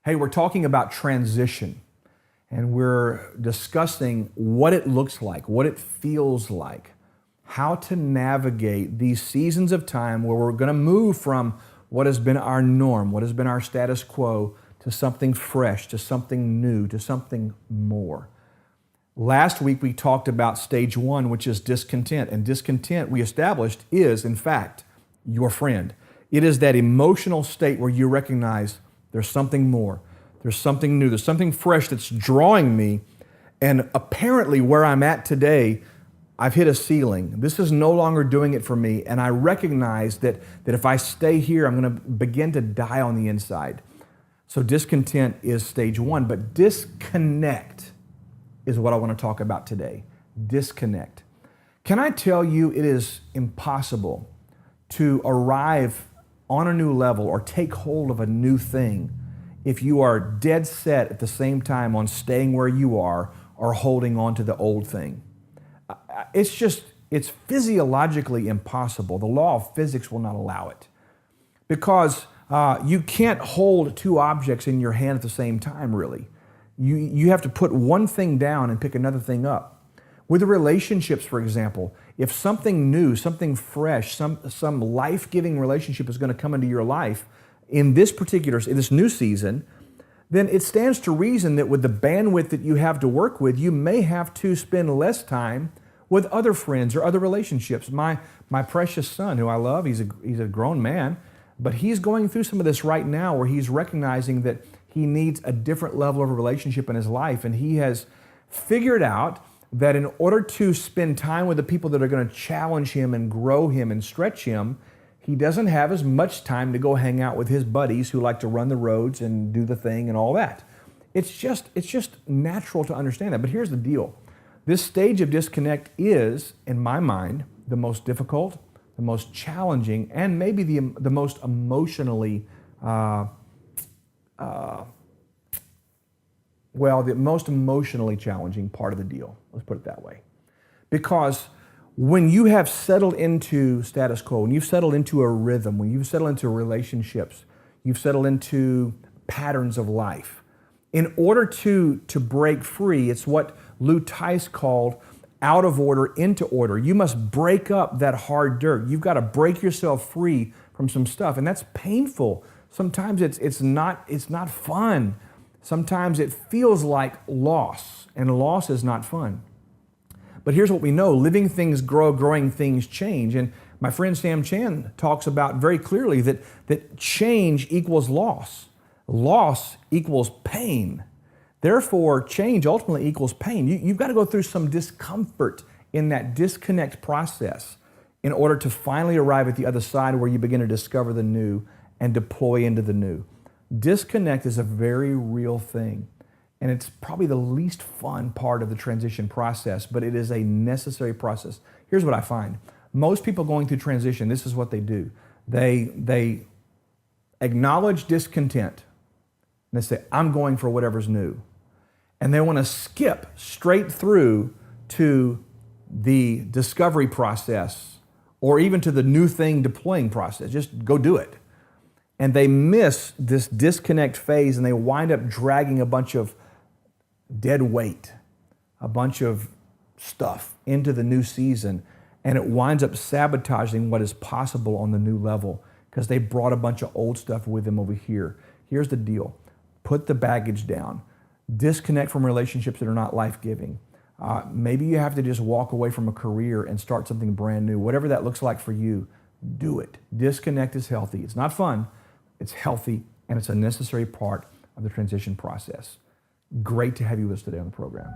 Hey, we're talking about transition, and we're discussing what it looks like, what it feels like, how to navigate these seasons of time where we're going to move from what has been our norm, what has been our status quo, to something fresh, to something new, to something more. Last week we talked about stage one, which is discontent. And discontent, we established, is in fact your friend. It is that emotional state where you recognize there's something more, there's something new, there's something fresh that's drawing me. And apparently where I'm at today, I've hit a ceiling. This is no longer doing it for me. And I recognize that if I stay here, I'm going to begin to die on the inside. So discontent is stage one, but disconnect is what I want to talk about today. Disconnect. Can I tell you it is impossible to arrive on a new level or take hold of a new thing if you are dead set at the same time on staying where you are or holding on to the old thing? It's physiologically impossible. The law of physics will not allow it because you can't hold two objects in your hand at the same time, really. You have to put one thing down and pick another thing up. With the relationships, for example, if something new, something fresh, some life-giving relationship is going to come into your life in this new season, then it stands to reason that with the bandwidth that you have to work with, you may have to spend less time with other friends or other relationships. My precious son, who I love, he's a grown man, but he's going through some of this right now where he's recognizing that he needs a different level of a relationship in his life. And he has figured out that in order to spend time with the people that are going to challenge him and grow him and stretch him, he doesn't have as much time to go hang out with his buddies who like to run the roads and do the thing and all that. It's just natural to understand that. But here's the deal. This stage of disconnect is, in my mind, the most difficult, the most challenging, and maybe the most emotionally the most emotionally challenging part of the deal. Let's put it that way. Because when you have settled into status quo, when you've settled into a rhythm, when you've settled into relationships, you've settled into patterns of life, in order to break free, it's what Lou Tice called out of order into order. You must break up that hard dirt. You've got to break yourself free from some stuff, and that's painful. Sometimes it's not fun. Sometimes it feels like loss, and loss is not fun. But here's what we know: living things grow, growing things change. And my friend Sam Chan talks about very clearly that change equals loss. Loss equals pain. Therefore, change ultimately equals pain. You've got to go through some discomfort in that disconnect process in order to finally arrive at the other side where you begin to discover the new and deploy into the new. Disconnect is a very real thing, and it's probably the least fun part of the transition process, but it is a necessary process. Here's what I find. Most people going through transition, this is what they do. They acknowledge discontent, and they say, I'm going for whatever's new. And they want to skip straight through to the discovery process or even to the new thing deploying process. Just go do it. And they miss this disconnect phase, and they wind up dragging a bunch of dead weight, a bunch of stuff into the new season, and it winds up sabotaging what is possible on the new level because they brought a bunch of old stuff with them over here. Here's the deal. Put the baggage down. Disconnect from relationships that are not life-giving. Maybe you have to just walk away from a career and start something brand new. Whatever that looks like for you, do it. Disconnect is healthy. It's not fun. It's healthy, and it's a necessary part of the transition process. Great to have you with us today on the program.